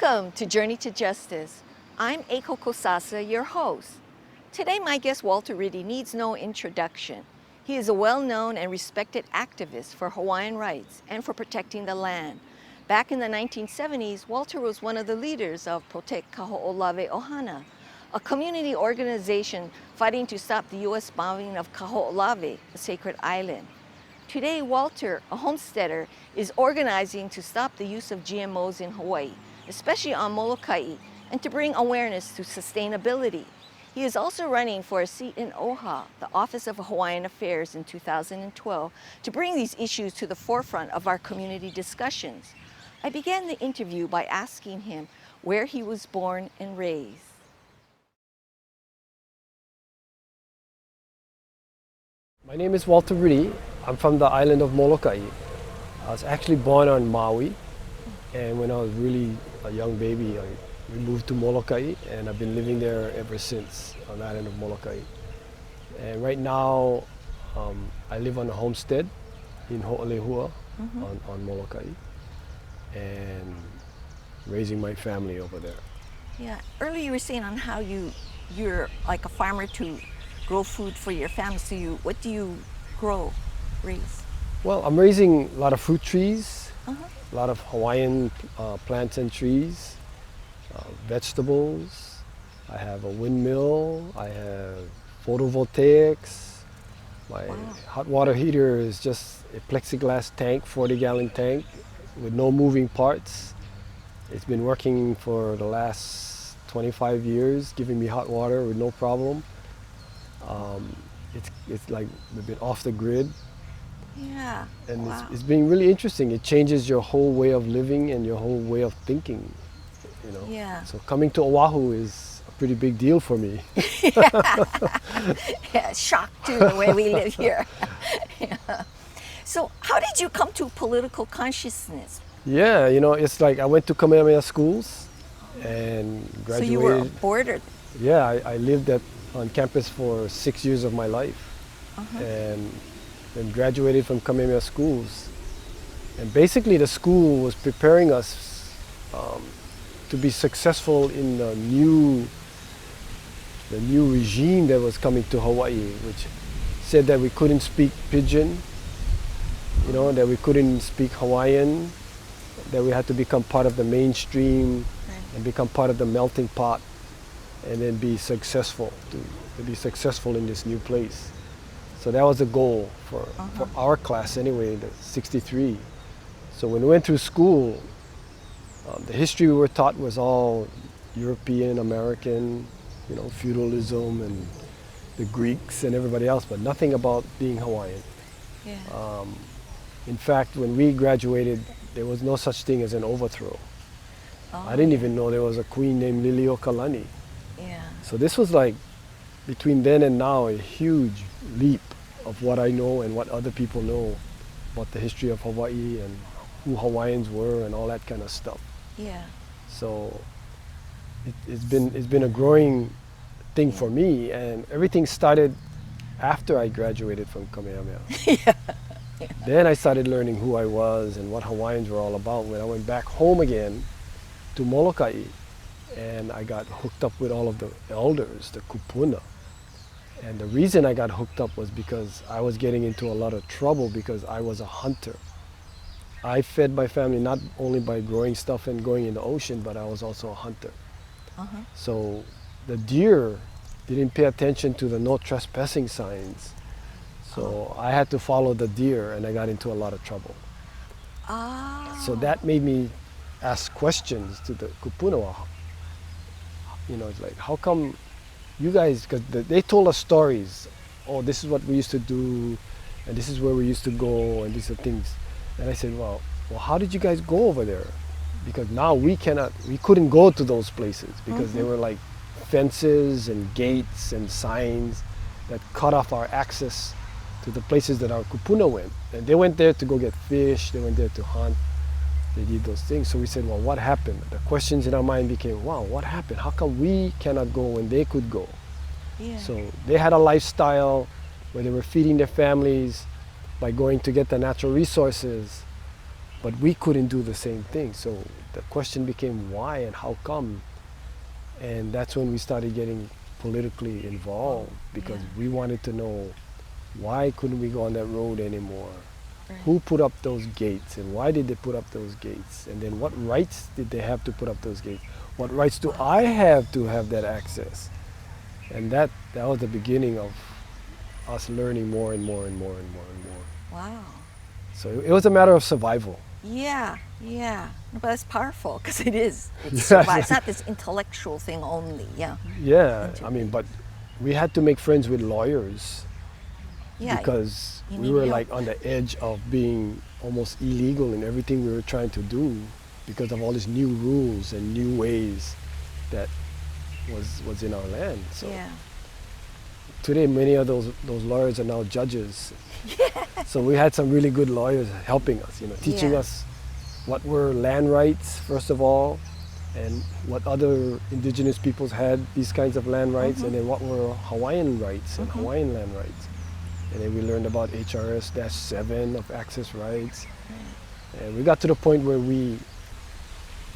Welcome to Journey to Justice. I'm Eiko Kosasa, your host. Today my guest Walter Ritte needs no introduction. He is a well-known and respected activist for Hawaiian rights and for protecting the land. Back in the 1970s, Walter was one of the leaders of Protect Kaho'olawe Ohana, a community organization fighting to stop the U.S. bombing of Kaho'olawe, a sacred island. Today, Walter, a homesteader, is organizing to stop the use of GMOs in Hawaii, especially on Moloka'i, and to bring awareness to sustainability. He is also running for a seat in OHA, the Office of Hawaiian Affairs, in 2012, to bring these issues to the forefront of our community discussions. I began the interview by asking him where he was born and raised. My name is Walter Ritte. I'm from the island of Moloka'i. I was actually born on Maui, and when I was really a young baby, we moved to Moloka'i, and I've been living there ever since on the island of Moloka'i. And right now, I live on a homestead in Ho'olehua on Moloka'i, and raising my family over there. Yeah, earlier you were saying on how you're like a farmer to grow food for your family. So what do you raise? Well, I'm raising a lot of fruit trees, a lot of Hawaiian plants and trees, vegetables. I have a windmill, I have photovoltaics. My hot water heater is just a plexiglass tank, 40-gallon tank with no moving parts. It's been working for the last 25 years, giving me hot water with no problem. It's like we've been off the grid. Yeah. And it's been really interesting. It changes your whole way of living and your whole way of thinking, you know. Yeah. So coming to Oahu is a pretty big deal for me. Yeah, shock to the way we live here. Yeah. So how did you come to political consciousness? Yeah, you know, it's like I went to Kamehameha schools and graduated. So you were a boarder? Yeah, I lived on campus for 6 years of my life, and then graduated from Kamehameha schools. And basically the school was preparing us to be successful in the new regime that was coming to Hawaii, which said that we couldn't speak Pidgin, you know, that we couldn't speak Hawaiian, that we had to become part of the mainstream and become part of the melting pot, and then be successful, to be successful in this new place. So that was the goal for our class anyway, the 63. So when we went through school, the history we were taught was all European, American, you know, feudalism and the Greeks and everybody else, but nothing about being Hawaiian. Yeah. In fact, when we graduated, there was no such thing as an overthrow. I didn't even know there was a queen named Liliuokalani. Yeah. So this was like, between then and now, a huge leap of what I know and what other people know about the history of Hawaii and who Hawaiians were and all that kind of stuff. Yeah. So it's been a growing thing for me, and everything started after I graduated from Kamehameha. Yeah. Then I started learning who I was and what Hawaiians were all about when I went back home again to Moloka'i, and I got hooked up with all of the elders, the kupuna. And the reason I got hooked up was because I was getting into a lot of trouble because I was a hunter. I fed my family not only by growing stuff and going in the ocean, but I was also a hunter. So the deer didn't pay attention to the no trespassing signs. So I had to follow the deer, and I got into a lot of trouble. So that made me ask questions to the kupuna. You know, it's like, how come you guys, because they told us stories. Oh, this is what we used to do, and this is where we used to go, and these are things. And I said, well, how did you guys go over there? Because now we couldn't go to those places because they were like fences and gates and signs that cut off our access to the places that our kupuna went. And they went there to go get fish, they went there to hunt, they did those things. So we said, well, what happened? The questions in our mind became, wow, what happened? How come we cannot go when they could go? Yeah. So they had a lifestyle where they were feeding their families by going to get the natural resources. but we couldn't do the same thing. So the question became why and how come? And that's when we started getting politically involved, because we wanted to know why couldn't we go on that road anymore? Right. Who put up those gates and why did they put up those gates? And then what rights did they have to put up those gates? What rights do I have to have that access? And that was the beginning of us learning more and more and more and more and more. Wow. So it was a matter of survival. Yeah, yeah. But that's powerful, because it is. It's, Yeah. it's not this intellectual thing only, yeah. Yeah, I mean, but we had to make friends with lawyers Yeah. because you we need were help. like on the edge of being almost illegal in everything we were trying to do because of all these new rules and new ways that was in our land. So Yeah. today many of those lawyers are now judges. So we had some really good lawyers helping us, teaching Yeah. us what were land rights, first of all, and what other indigenous peoples had these kinds of land rights, and then what were Hawaiian rights and Hawaiian land rights. And then we learned about HRS-7 of access rights. And we got to the point where we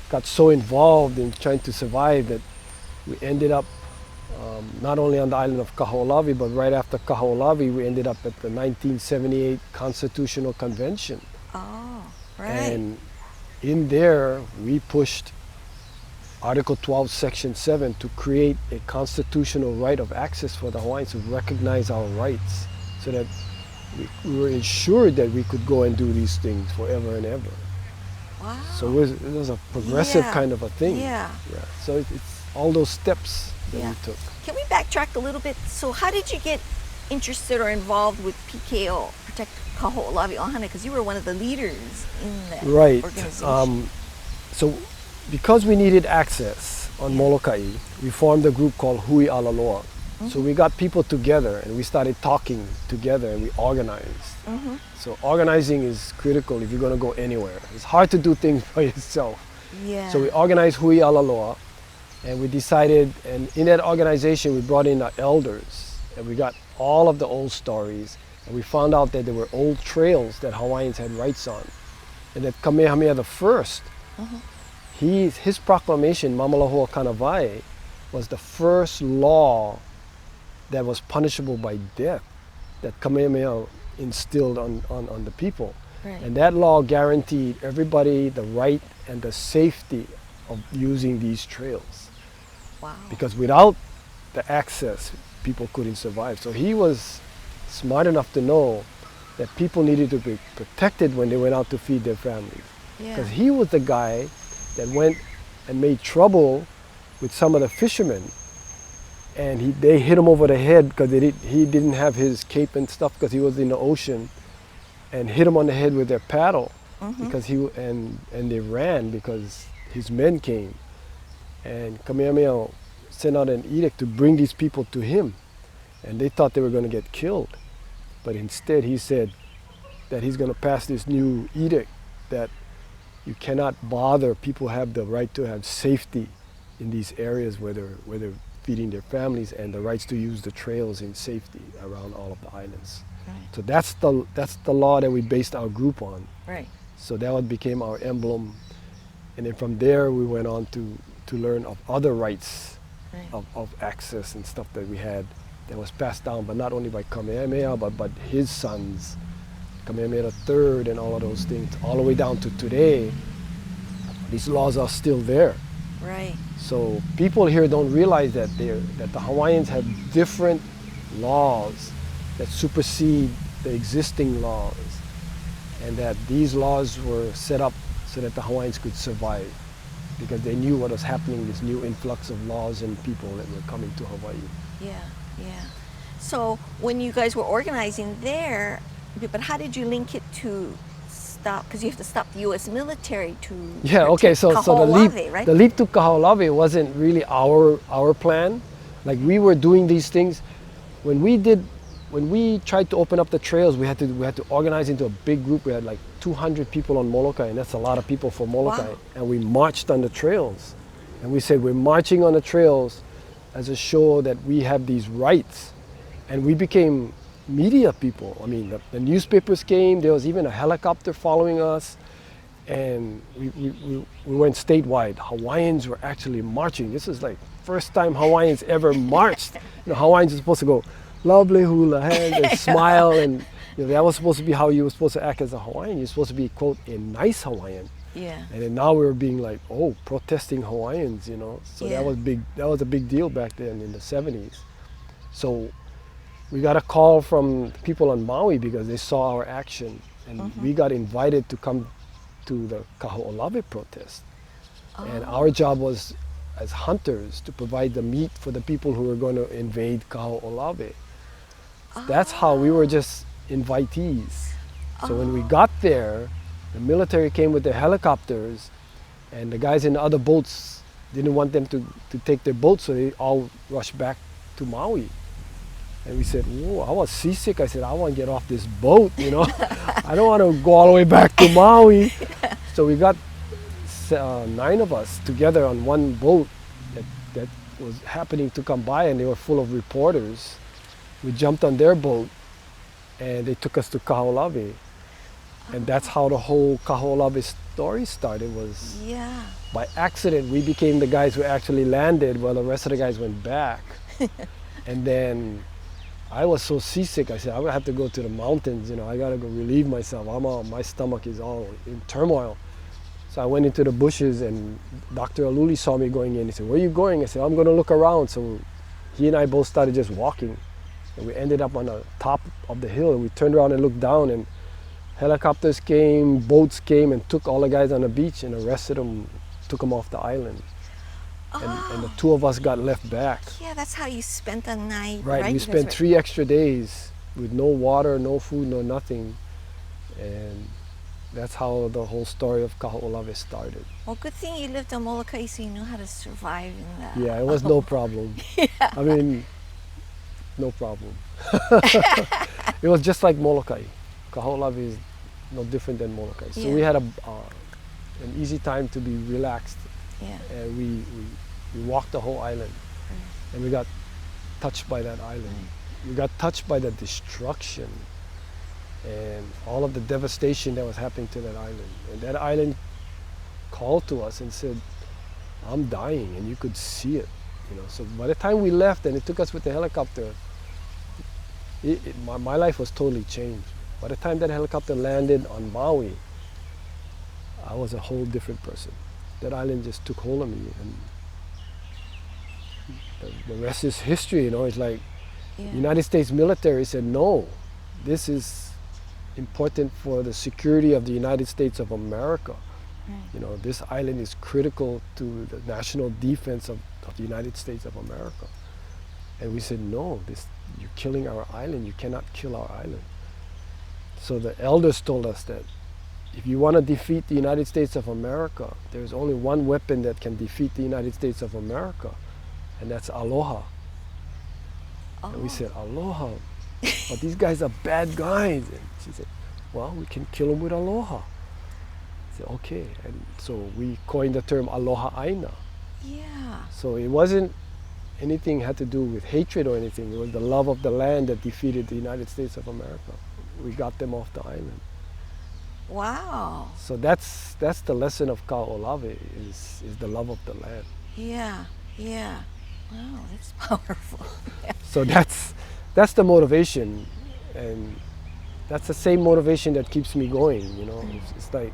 got so involved in trying to survive that we ended up not only on the island of Kaho'olawe, but right after Kaho'olawe, we ended up at the 1978 Constitutional Convention. Oh, right. And in there, we pushed Article 12, Section 7 to create a constitutional right of access for the Hawaiians to recognize our rights so that we were ensured that we could go and do these things forever and ever. Wow. So it was a progressive Yeah. kind of a thing. Yeah. So it's all those steps that Yeah. we took. Can we backtrack a little bit? So how did you get interested or involved with PKO, Protect Kaho'olawe Ohana? Because you were one of the leaders in that Right. organization. So because we needed access on Moloka'i, we formed a group called Hui Alaloa. So we got people together and we started talking together and we organized. So organizing is critical if you're going to go anywhere. It's hard to do things by yourself. Yeah. So we organized Hui Alaloa, and we decided, and in that organization we brought in our elders, and we got all of the old stories, and we found out that there were old trails that Hawaiians had rights on, and that Kamehameha I, his proclamation, Mamalahoa Kanawai, was the first law that was punishable by death that Kamehameha instilled on the people. Right. And that law guaranteed everybody the right and the safety of using these trails. Wow. Because without the access, people couldn't survive. So he was smart enough to know that people needed to be protected when they went out to feed their families. Yeah. Because he was the guy that went and made trouble with some of the fishermen. And they hit him over the head because he didn't have his cape and stuff because he was in the ocean, and hit him on the head with their paddle because and they ran because his men came. And Kamehameha sent out an edict to bring these people to him, and they thought they were going to get killed. But instead he said that he's going to pass this new edict that you cannot bother, people have the right to have safety in these areas where they're feeding their families, and the rights to use the trails in safety around all of the islands. Right. So that's the law that we based our group on. Right. So that one became our emblem, and then from there we went on to learn of other rights Right. of access and stuff that we had that was passed down, but not only by Kamehameha, but his sons, Kamehameha III, and all of those things, all the way down to today. These laws are still there. Right. So people here don't realize that the Hawaiians have different laws that supersede the existing laws, and that these laws were set up so that the Hawaiians could survive because they knew what was happening, this new influx of laws and people that were coming to Hawaii. Yeah. Yeah. So when you guys were organizing there, but how did you link it to stop? Because you have to stop the U.S. military to Yeah, okay, so Kaho'olawe, right? the leap to Kaho'olawe wasn't really our plan. Like, we were doing these things when we tried to open up the trails. We had to organize into a big group. We had like 200 people on Moloka'i, and that's a lot of people for Moloka'i. Wow. And we marched on the trails, and we said we're marching on the trails as a show that we have these rights. And we became media people. I mean, the newspapers came. There was even a helicopter following us. and we went statewide. Hawaiians were actually marching. This is like first time Hawaiians ever marched. Hawaiians are supposed to go, lovely hula hands, and smile, and that was supposed to be how you were supposed to act as a Hawaiian. You're supposed to be, quote, a nice Hawaiian. Yeah. And then now we were being like, oh, protesting Hawaiians, So Yeah. that was big. That was a big deal back then in the 70s. So we got a call from people on Maui because they saw our action, and we got invited to come to the Kaho'olawe protest. And our job was, as hunters, to provide the meat for the people who were going to invade Kaho'olawe. That's how we were just invitees. So when we got there, the military came with their helicopters, and the guys in the other boats didn't want them to take their boats, so they all rushed back to Maui. And we said, whoa, I was seasick. I said, I want to get off this boat, I don't want to go all the way back to Maui. So we got 9 of us together on one boat that was happening to come by, and they were full of reporters. We jumped on their boat, and they took us to Kaho'olawe. And that's how the whole Kaho'olawe story started. Was Yeah. by accident we became the guys who actually landed while the rest of the guys went back. And then I was so seasick, I said, I'm gonna have to go to the mountains, I gotta go relieve myself. My stomach is all in turmoil. So I went into the bushes, and Dr. Aluli saw me going in. He said, where are you going? I said, I'm gonna look around. So he and I both started just walking. And we ended up on the top of the hill, and we turned around and looked down, and helicopters came, boats came, and took all the guys on the beach and arrested them, took them off the island. And the 2 of us got left back. Yeah, that's how you spent the night. Right, we That's spent right. 3 extra days with no water, no food, no nothing. And that's how the whole story of Kaho'olawe started. Well, good thing you lived on Moloka'i, so you knew how to survive in that. Yeah, it was no problem. I mean, no problem. It was just like Moloka'i. Kaho'olawe is no different than Moloka'i. So Yeah. we had an easy time to be relaxed. Yeah. And we walked the whole island, and we got touched by that island. We got touched by the destruction and all of the devastation that was happening to that island. And that island called to us and said, I'm dying, and you could see it. So by the time we left and it took us with the helicopter, my life was totally changed. By the time that helicopter landed on Maui, I was a whole different person. That island just took hold of me, and the rest is history. It's like Yeah. United States military said, no, this is important for the security of the United States of America. Right. This island is critical to the national defense of the United States of America. And we said, no, you're killing our island. You cannot kill our island. So the elders told us that if you want to defeat the United States of America, there's only one weapon that can defeat the United States of America, and that's aloha. And we said, aloha? But these guys are bad guys. And she said, well, we can kill them with aloha. I said, okay. And so we coined the term aloha aina. Yeah. So it wasn't anything had to do with hatred or anything. It was the love of the land that defeated the United States of America. We got them off the island. Wow. So that's the lesson of Kaho'olawe is the love of the land. Yeah. Yeah. Wow, that's powerful. So that's the motivation, and that's the same motivation that keeps me going. It's like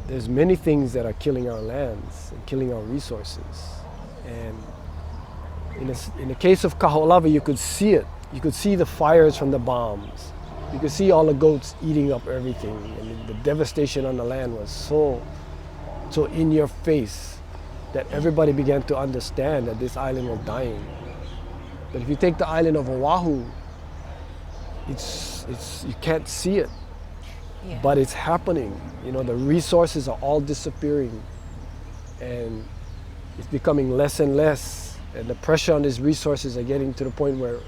there's many things that are killing our lands and killing our resources, and in the case of Kaho'olawe, you could see it. You could see the fires from the bombs. You could see all the goats eating up everything, and the devastation on the land was so in your face that everybody began to understand that this island was dying. But if you take the island of Oahu, it's you can't see it, Yeah. but it's happening. The resources are all disappearing, and it's becoming less and less, and the pressure on these resources are getting to the point where,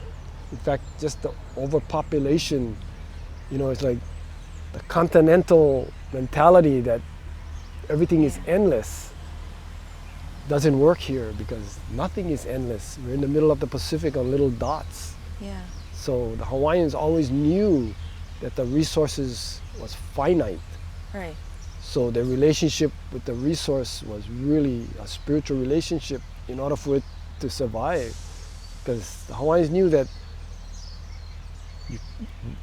in fact, just the overpopulation, it's like the continental mentality that everything is endless doesn't work here, because nothing is endless. We're in the middle of the Pacific on little dots. Yeah. So the Hawaiians always knew that the resources was finite. Right. So their relationship with the resource was really a spiritual relationship in order for it to survive. Because the Hawaiians knew that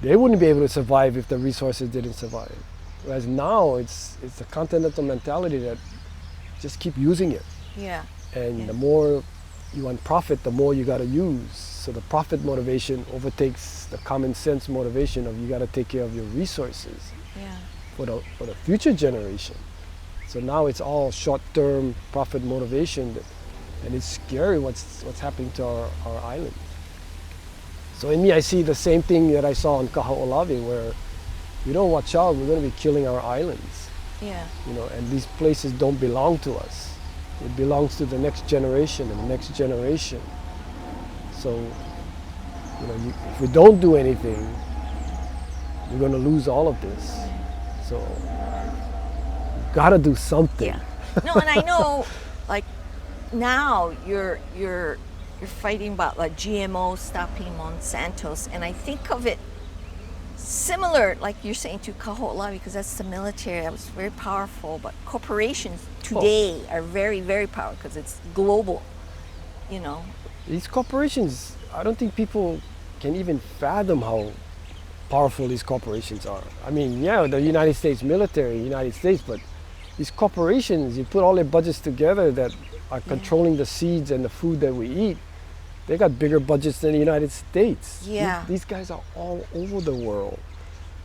they wouldn't be able to survive if the resources didn't survive. Whereas now it's a continental mentality that just keep using it. Yeah. And the more you want profit, the more you got to use. So the profit motivation overtakes the common sense motivation of you got to take care of your resources for the future generation. So now it's all short-term profit motivation, and it's scary what's happening to our island. So in me, I see the same thing that I saw on Kaho'olawe, where we don't watch out, we're going to be killing our islands. Yeah. You know, and these places don't belong to us. It belongs to the next generation and the next generation. So, you know, if we don't do anything, we're going to lose all of this. So, we've got to do something. Yeah. No, and I know, like, now you're fighting about like GMO stopping Monsanto's, and I think of it similar, like you're saying, to Kaho'olawe, because that's the military. That was very powerful. But corporations today are very, very powerful because it's global. You know. These corporations, I don't think people can even fathom how powerful these corporations are. I mean, yeah, the United States military, United States, but these corporations, you put all their budgets together that are controlling the seeds and the food that we eat, they got bigger budgets than the United States. Yeah. These guys are all over the world.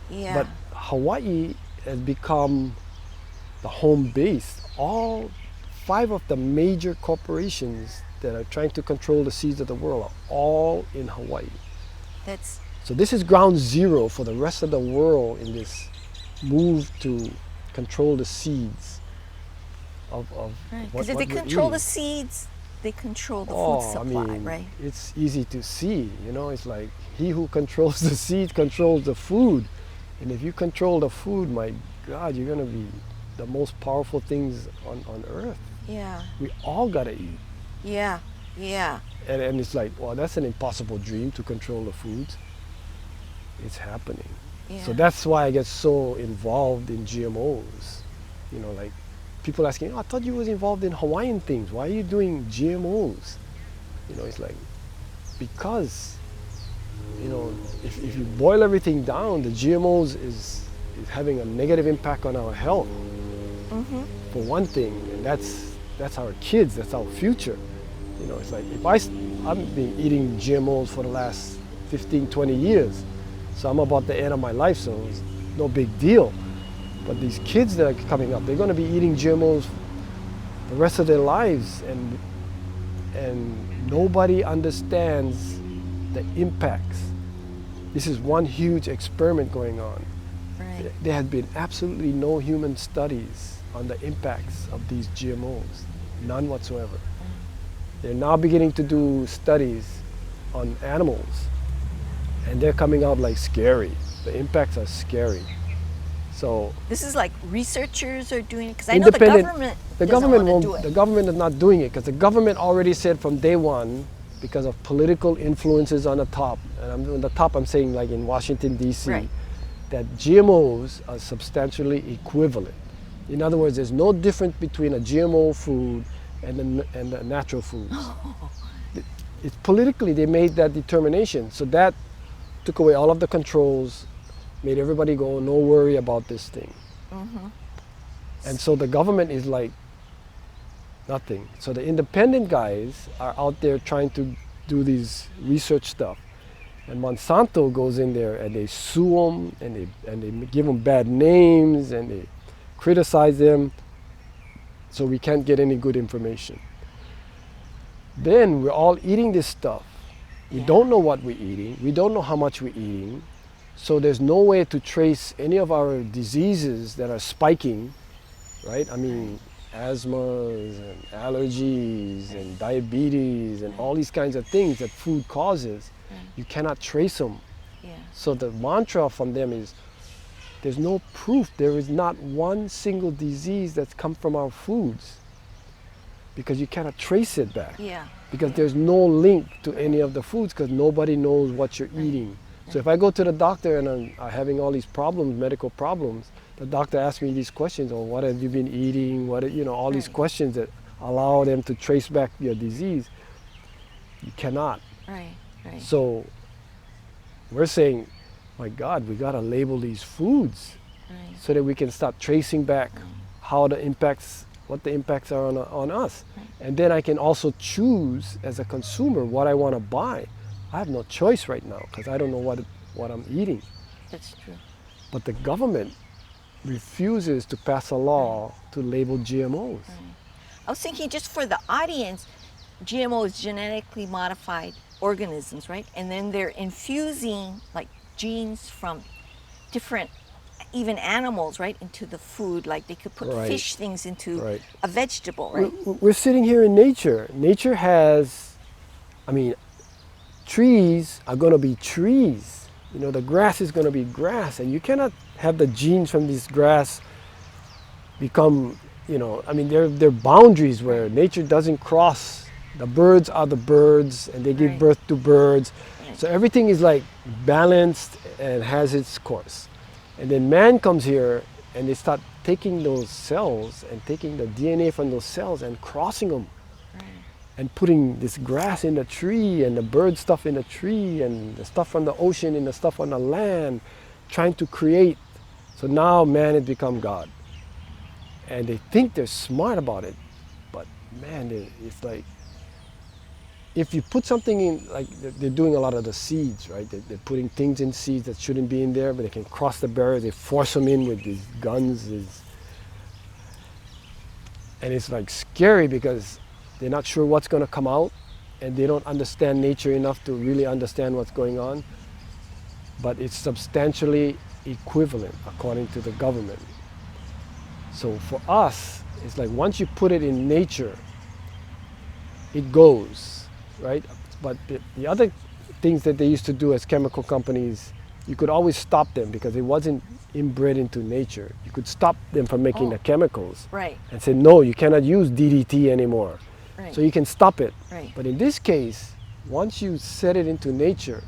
Yeah. But Hawaii has become the home base. All 5 of the major corporations that are trying to control the seeds of the world are all in Hawaii. So this is ground zero for the rest of the world in this move to control the seeds of right. what Because if they we're control eating. the seeds, they control the food supply, I mean, right? it's easy to see, you know, it's like he who controls the seed controls the food. And if you control the food, my God, you're gonna be the most powerful things on earth. Yeah. We all gotta eat. Yeah. Yeah. And it's like, well, that's an impossible dream to control the foods. It's happening. Yeah. So that's why I get so involved in GMOs. You know, like people asking, oh, I thought you was involved in Hawaiian things. Why are you doing GMOs? You know, it's like, because, you know, if you boil everything down, the GMOs is having a negative impact on our health, for one thing, and that's our kids, that's our future. You know, it's like, I've been eating GMOs for the last 15, 20 years, so I'm about the end of my life, so it's no big deal. But these kids that are coming up, they're going to be eating GMOs the rest of their lives, and nobody understands the impacts. This is one huge experiment going on. Right. There have been absolutely no human studies on the impacts of these GMOs, none whatsoever. They're now beginning to do studies on animals, and they're coming out like scary. The impacts are scary. So this is like researchers are doing it, because I know the government the government is not doing it, because the government already said from day one, because of political influences on the top, and on the top I'm saying like in Washington DC, right, that GMOs are substantially equivalent. In other words, there's no difference between a GMO food and the natural foods. It's politically they made that determination, so that took away all of the controls, made everybody go, no worry about this thing. And so the government is like nothing. So the independent guys are out there trying to do these research stuff, and Monsanto goes in there and they sue them, and they give them bad names, and they criticize them, so we can't get any good information. Then we're all eating this stuff. We don't know what we're eating. We don't know how much we're eating. So there's no way to trace any of our diseases that are spiking, right? I mean, asthmas and allergies and diabetes and all these kinds of things that food causes. You cannot trace them. So the mantra from them is, there's no proof. There is not one single disease that's come from our foods, because you cannot trace it back. Because there's no link to any of the foods, because nobody knows what you're eating. So if I go to the doctor and I'm having all these problems, medical problems, the doctor asks me these questions, or what have you been eating, all these Right. questions that allow them to trace back your disease. You cannot. Right. Right. So we're saying, my God, we gotta label these foods Right. so that we can start tracing back what the impacts are on us. Right. And then I can also choose as a consumer what I want to buy. I have no choice right now because I don't know what I'm eating. That's true. But the government refuses to pass a law to label GMOs. I was thinking, just for the audience, GMO is genetically modified organisms, right? And then they're infusing like genes from different, even animals, right, into the food. Like they could put Right. fish things into Right. a vegetable, right? We're sitting here in nature. Nature has, trees are going to be trees. The grass is going to be grass, and you cannot have the genes from this grass become, there are boundaries where nature doesn't cross. The birds are the birds, and they give Right. birth to birds. Right. So everything is like balanced and has its course. And then man comes here, and they start taking those cells and taking the DNA from those cells and crossing them. Right. And putting this grass in the tree and the bird stuff in the tree and the stuff from the ocean and the stuff on the land, trying to create. So now man has become God. And they think they're smart about it, but man, it's like, if you put something in, like they're doing a lot of the seeds, right? They're putting things in seeds that shouldn't be in there, but they can cross the barrier, they force them in with these guns. And it's like scary because they're not sure what's going to come out, and they don't understand nature enough to really understand what's going on. But it's substantially equivalent according to the government. So for us, it's like once you put it in nature, it goes, right? But the other things that they used to do as chemical companies, you could always stop them because it wasn't inbred into nature. You could stop them from making the chemicals Right. and say, no, you cannot use DDT anymore. Right. So you can stop it. Right. But in this case, once you set it into nature,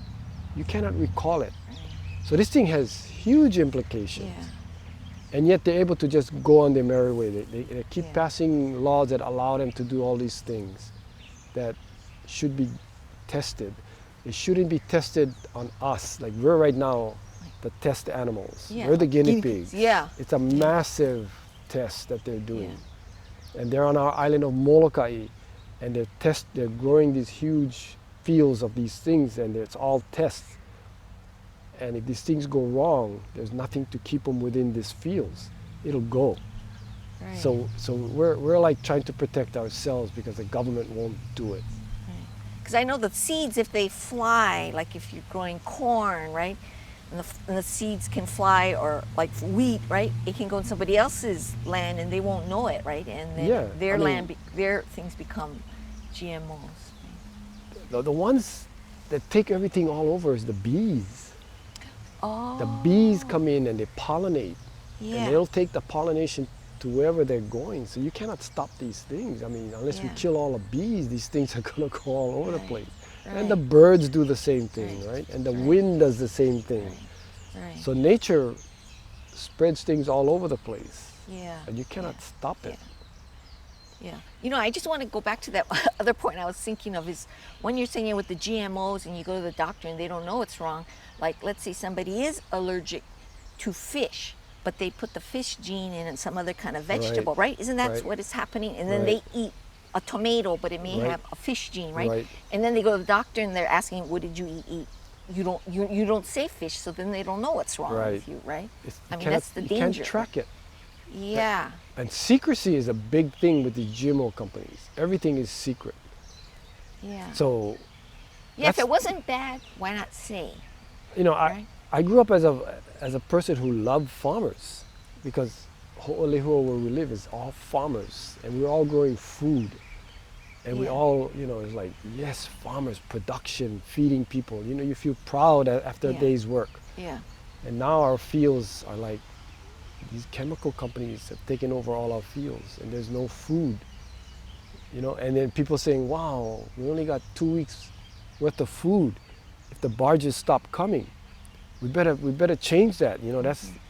you cannot recall it. Right. So this thing has huge implications. Yeah. And yet they're able to just go on their merry way. They keep Yeah. passing laws that allow them to do all these things that should be tested. It shouldn't be tested on us. Like we're right now the test animals. Yeah. We're the guinea pigs. Yeah. It's a massive test that they're doing. And they're on our island of Moloka'i, and they're growing these huge fields of these things, and it's all tests. And if these things go wrong, there's nothing to keep them within these fields. It'll go. Right. So we're like trying to protect ourselves because the government won't do it. Because I know the seeds, if they fly, like if you're growing corn, right, and the seeds can fly, or like wheat, right, it can go in somebody else's land and they won't know it, right, and then Yeah, their I mean- land, their things become GMOs. The ones that take everything all over is the bees. Oh. The bees come in and they pollinate, Yeah. and they'll take the pollination to wherever they're going. So you cannot stop these things. Unless we Yeah. kill all the bees, these things are going to go all over the Right, place. right. And the birds do the same thing, Right, right? And the right. wind does the same thing. Right. So nature spreads things all over the place, Yeah. and you cannot stop it. Yeah. I just want to go back to that other point I was thinking of, is when you're saying with the GMOs and you go to the doctor and they don't know it's wrong, like let's say somebody is allergic to fish, but they put the fish gene in some other kind of vegetable, right? Isn't that Right. what is happening? And then Right. they eat a tomato, but it may Right. have a fish gene, right? Right. And then they go to the doctor and they're asking, what did you eat? You don't say fish, so then they don't know what's wrong Right. with you, right? You That's the you danger. can't track it. Yeah. And secrecy is a big thing with the GMO companies. Everything is secret. Yeah. So, Yeah, if that's- it wasn't bad, why not say? I grew up as a person who loved farmers, because Ho'olehua, where we live, is all farmers, and we're all growing food. And we Yeah. all, it's like, yes, farmers, production, feeding people. You feel proud after Yeah. a day's work. Yeah. And now our fields are like, these chemical companies have taken over all our fields, and there's no food. And then people saying, wow, we only got 2 weeks worth of food. If the barges stop coming, we better change that.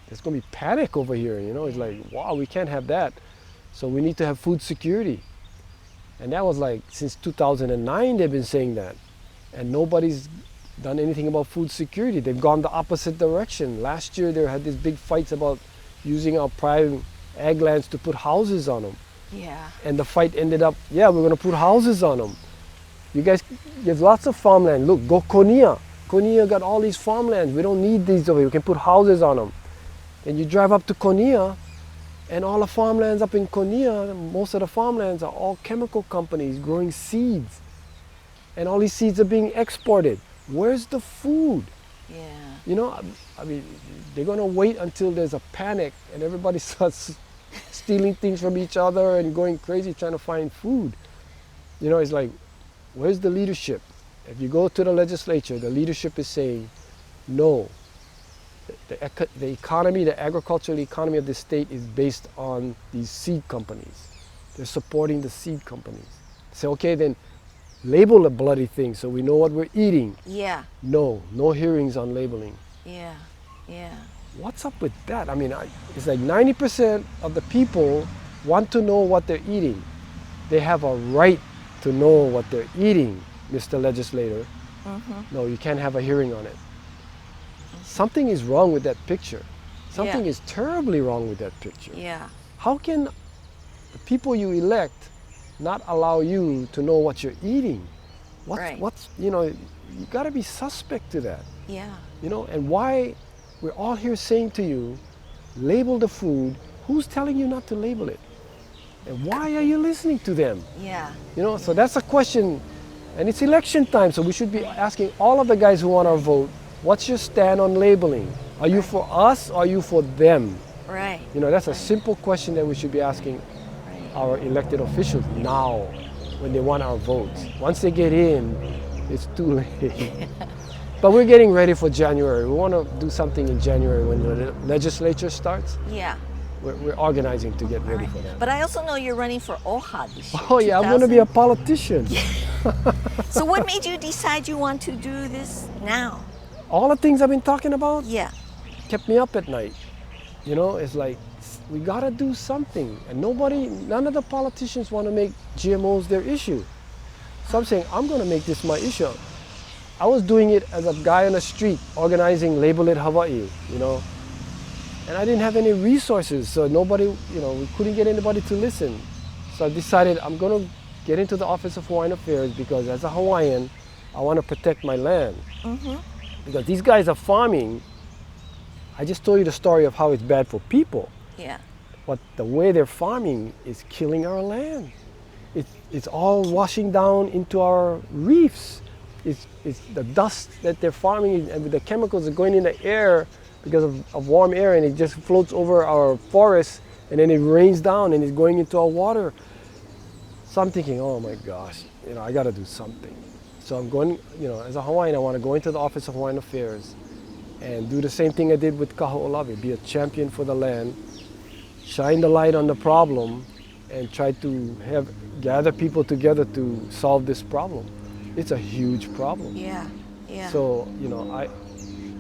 there's going to be panic over here. You know, it's like, wow, we can't have that. So we need to have food security. And that was like, since 2009, they've been saying that. And nobody's done anything about food security. They've gone the opposite direction. Last year, they had these big fights about using our private ag lands to put houses on them. Yeah. And the fight ended up, yeah, we're going to put houses on them. You guys, there's lots of farmland. Look, go Konia. Konia got all these farmlands. We don't need these over here. We can put houses on them. And you drive up to Konia, and all the farmlands up in Konia, most of the farmlands are all chemical companies growing seeds. And all these seeds are being exported. Where's the food? Yeah. You know, I mean, they're going to wait until there's a panic and everybody starts stealing things from each other and going crazy trying to find food. You know, it's like, where's the leadership? If you go to the legislature, the leadership is saying, no. The economy, the agricultural economy of the state is based on these seed companies. They're supporting the seed companies. Say, okay, then label the bloody thing so we know what we're eating. Yeah. No hearings on labeling. Yeah. Yeah. What's up with that? I mean, it's like 90% of the people want to know what they're eating. They have a right to know what they're eating, Mr. Legislator. Mm-hmm. No, you can't have a hearing on it. Something is wrong with that picture. Something is terribly wrong with that picture. Yeah. How can the people you elect not allow you to know what you're eating? What's you know, you got to be suspect to that. Yeah. You know, and why we're all here saying to you, label the food. Who's telling you not to label it? And why are you listening to them? Yeah. You know, so that's a question. And it's election time, so we should be asking all of the guys who want our vote, what's your stand on labeling? Are you for us or are you for them? Right. You know, that's a simple question that we should be asking our elected officials now when they want our votes. Once they get in, it's too late. But we're getting ready for January. We want to do something in January when the legislature starts. Yeah. We're organizing to get ready for that. But I also know you're running for OHA this year. Oh yeah, I'm going to be a politician. So what made you decide you want to do this now? All the things I've been talking about Yeah. kept me up at night. You know, it's like, we got to do something. And none of the politicians want to make GMOs their issue. So I'm saying, I'm going to make this my issue. I was doing it as a guy on the street, organizing Label It Hawaii, you know. And I didn't have any resources, so nobody, you know, we couldn't get anybody to listen. So I decided I'm going to get into the Office of Hawaiian Affairs because as a Hawaiian, I want to protect my land. Mm-hmm. Because these guys are farming. I just told you the story of how it's bad for people. Yeah. But the way they're farming is killing our land. It's all washing down into our reefs. It's the dust that they're farming and the chemicals are going in the air because of warm air, and it just floats over our forests, and then it rains down and it's going into our water. So I'm thinking, oh my gosh, you know, I got to do something. So I'm going, you know, as a Hawaiian, I want to go into the Office of Hawaiian Affairs and do the same thing I did with Kaho'olawe, be a champion for the land, shine the light on the problem, and try to gather people together to solve this problem. It's a huge problem. Yeah. Yeah. So, you know,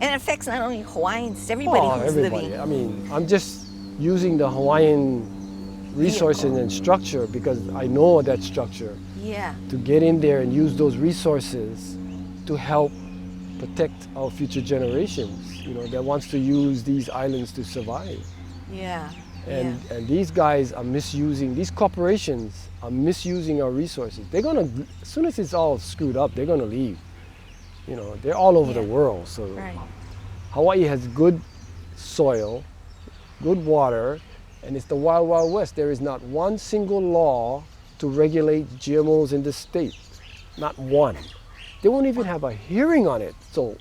and it affects not only Hawaiians, it's everybody who's everybody. living. I mean, I'm just using the Hawaiian resources and structure because I know that structure. Yeah. To get in there and use those resources to help protect our future generations, you know, that wants to use these islands to survive. Yeah. And these guys are misusing, these corporations are misusing our resources. They're gonna, as soon as it's all screwed up, they're gonna leave. You know, they're all over the world. So Hawaii has good soil, good water, and it's the wild, wild west. There is not one single law to regulate GMOs in this state. Not one. They won't even have a hearing on it. So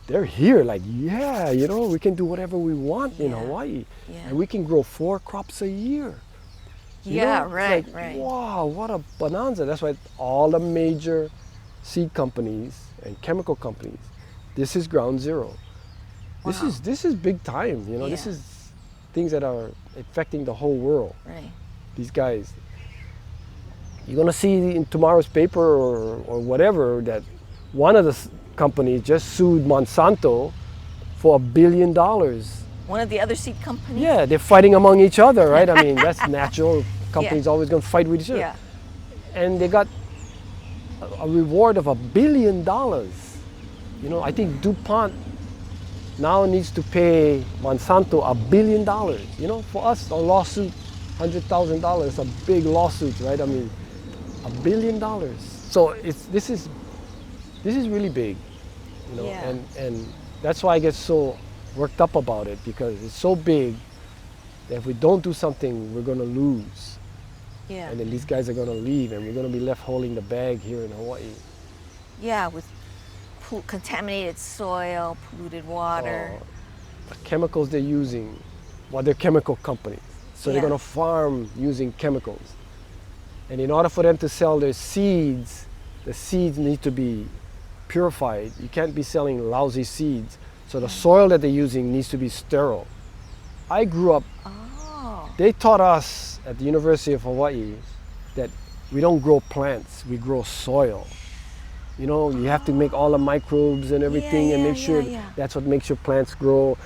they're here like, yeah, you know, we can do whatever we want in Hawaii. Yeah. And we can grow 4 crops a year. You know? Right, like, right. Wow, what a bonanza. That's why all the major seed companies and chemical companies, this is ground zero. Wow. This is big time, you know, this is things that are affecting the whole world. Right. These guys. You're gonna see in tomorrow's paper or whatever that one of the companies just sued Monsanto for $1 billion One of the other seed companies? Yeah, they're fighting among each other, right? I mean, that's natural. Companies always going to fight with each other. Yeah. And they got a reward of $1 billion. You know, I think DuPont now needs to pay Monsanto $1 billion. You know, for us, a lawsuit, $100,000, a big lawsuit, right? I mean, $1 billion. So this is really big, you know, Yeah. and that's why I get so worked up about it, because it's so big that if we don't do something, we're going to lose. Yeah. And then these guys are going to leave, and we're going to be left holding the bag here in Hawaii. Yeah, with contaminated soil, polluted water. The chemicals they're using, well, they're chemical companies. So they're Yeah. going to farm using chemicals. And in order for them to sell their seeds, the seeds need to be purified. You can't be selling lousy seeds. So the soil that they're using needs to be sterile. I grew up, Oh. they taught us at the University of Hawaii that we don't grow plants, we grow soil. You know, you have to make all the microbes and everything and make sure that's what makes your plants grow.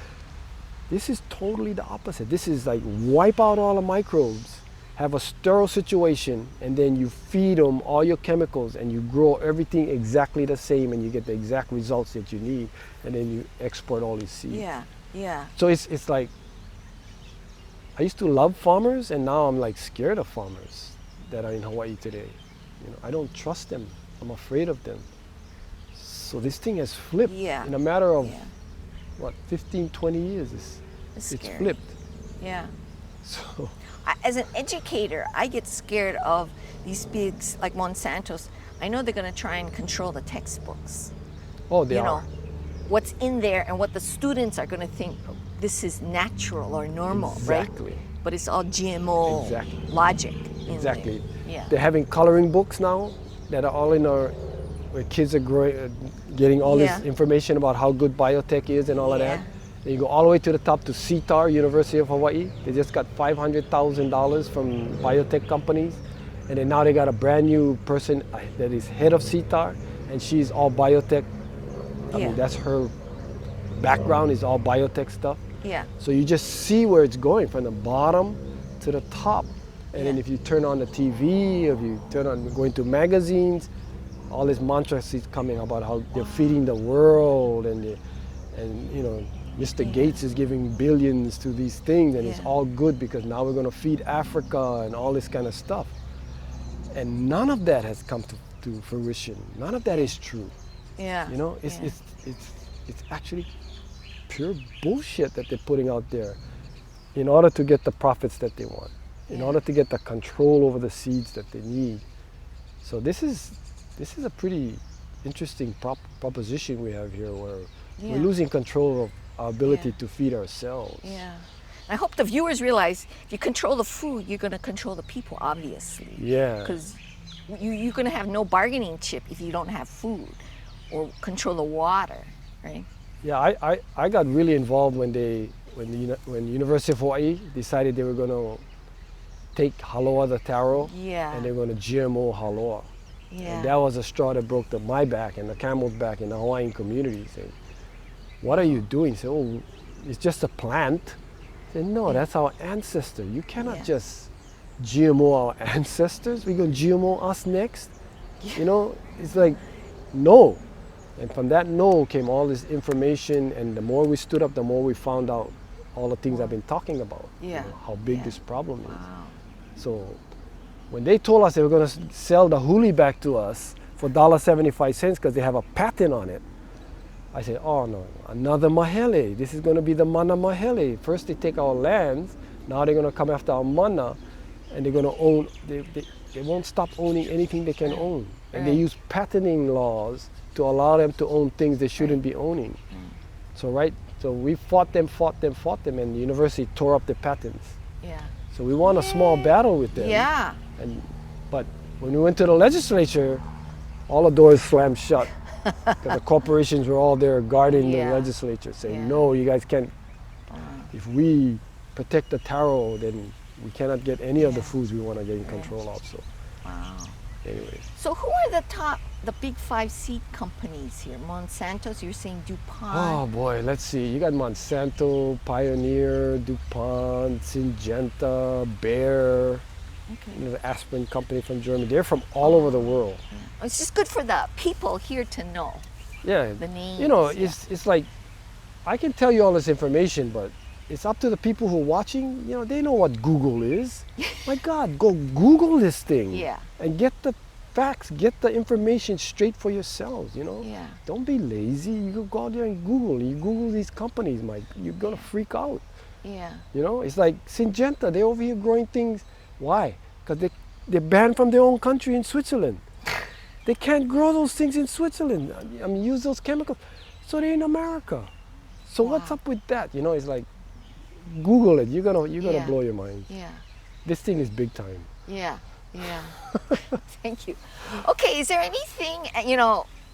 This is totally the opposite. This is like wipe out all the microbes, have a sterile situation, and then you feed them all your chemicals and you grow everything exactly the same, and you get the exact results that you need, and then you export all these seeds. Yeah, yeah. So it's like, I used to love farmers, and now I'm like scared of farmers that are in Hawaii today. You know, I don't trust them. I'm afraid of them. So this thing has flipped in a matter of, what, 15, 20 years. It's scary. flipped. Yeah. So, As an educator, I get scared of these big, like Monsanto's. I know they're going to try and control the textbooks. oh, they You are. know, what's in there and what the students are going to think this is natural or normal, Exactly. right? But it's all GMO Exactly. logic in Exactly. there. Yeah. They're having coloring books now that are all in our, where kids are getting all this information about how good biotech is and all of that. And you go all the way to the top to CTAR, University of Hawaii. They just got $500,000 from biotech companies. And then now they got a brand new person that is head of CTAR, and she's all biotech. I mean, that's her background, is all biotech stuff. Yeah. So you just see where it's going from the bottom to the top. And then if you turn on the TV, if you turn on, going to magazines, all this mantras is coming about how they're feeding the world, and you know, Mr. Gates is giving billions to these things, and it's all good because now we're going to feed Africa and all this kind of stuff. And none of that has come to fruition. None of that is true. Yeah. You know, it's actually pure bullshit that they're putting out there in order to get the profits that they want, in order to get the control over the seeds that they need. So this is a pretty interesting proposition we have here, where we're losing control of our ability to feed ourselves. Yeah. I hope the viewers realize if you control the food, you're going to control the people, obviously. Yeah. Because you're going to have no bargaining chip if you don't have food or control the water, right? Yeah, I got really involved when the University of Hawaii decided they were going to take haloa the taro and they were going to GMO haloa. Yeah. And that was a straw that broke my back and the camel's back in the Hawaiian community. Saying, what are you doing? Say, oh, it's just a plant. I said, no, that's our ancestor. You cannot just GMO our ancestors. We're going to GMO us next. You know, it's like, no. And from that no came all this information, and the more we stood up, the more we found out all the things I've been talking about. You know, how big this problem is. Wow. So when they told us they were going to sell the huli back to us for $1.75 because they have a patent on it, I said, oh no, another mahele. This is going to be the mana mahele. First they take our lands, now they're going to come after our mana, and they're going to own, they won't stop owning anything they can own. And they use patenting laws to allow them to own things they shouldn't be owning. So we fought them, and the university tore up the patents. Yeah. So we won a small battle with them. Yeah. But when we went to the legislature, all the doors slammed shut. Because the corporations were all there guarding the legislature, saying, no, you guys can't. If we protect the taro, then we cannot get any of the foods we want to get in control of. So, Wow. anyway. So who are the top the big 5 seed companies here? Monsanto's, you're saying DuPont. Oh boy, let's see. You got Monsanto, Pioneer, DuPont, Syngenta, Bayer, Okay. you know, the aspirin company from Germany. They're from all over the world. Yeah. It's just good for the people here to know Yeah. the names. You know, yeah. it's like, I can tell you all this information, but it's up to the people who are watching. You know, they know what Google is. My God, go Google this thing. Yeah. And get the facts, get the information straight for yourselves, you know? Yeah. Don't be lazy. You go out there and Google. You Google these companies, Mike. You're going to freak out. Yeah. You know, it's like Syngenta. They're over here growing things. Why? Because they're banned from their own country in Switzerland. They can't grow those things in Switzerland. I mean, use those chemicals. So they're in America. So what's Wow. up with that? You know, it's like, Google it. You're gonna Yeah. blow your mind. Yeah. This thing is big time. Yeah. Yeah. Thank you. Okay, is there anything,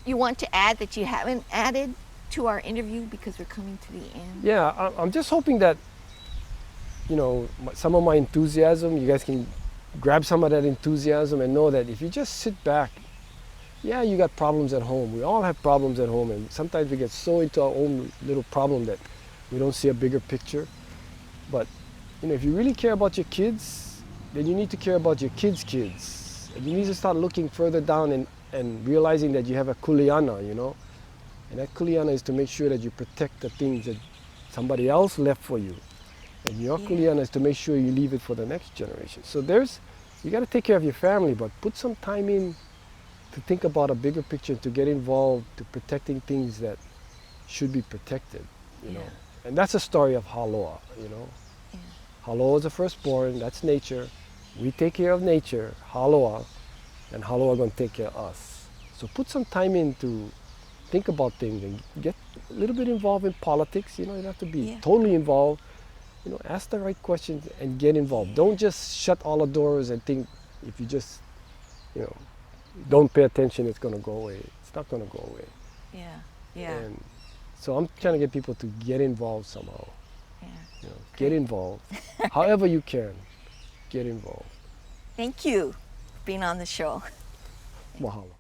you want to add that you haven't added to our interview because we're coming to the end? Yeah, I'm just hoping that, you know, some of my enthusiasm, you guys can grab some of that enthusiasm and know that if you just sit back, yeah, you got problems at home. We all have problems at home, and sometimes we get so into our own little problem that we don't see a bigger picture. But, you know, if you really care about your kids, then you need to care about your kids' kids. And you need to start looking further down and realizing that you have a kuleana, you know. And that kuleana is to make sure that you protect the things that somebody else left for you. And your kuleana is to make sure you leave it for the next generation. So you got to take care of your family, but put some time in to think about a bigger picture, to get involved, to protecting things that should be protected, you know. And that's a story of Haloa, you know. Yeah. Haloa is the firstborn, that's nature. We take care of nature, Haloa, and Haloa going to take care of us. So put some time in to think about things and get a little bit involved in politics. You know, you don't have to be totally involved. You know, ask the right questions and get involved. Don't just shut all the doors and think if you just, you know, don't pay attention, it's going to go away. It's not going to go away. Yeah. Yeah. And so I'm trying to get people to get involved somehow. Yeah. You know, get involved. However you can, get involved. Thank you for being on the show. Mahalo.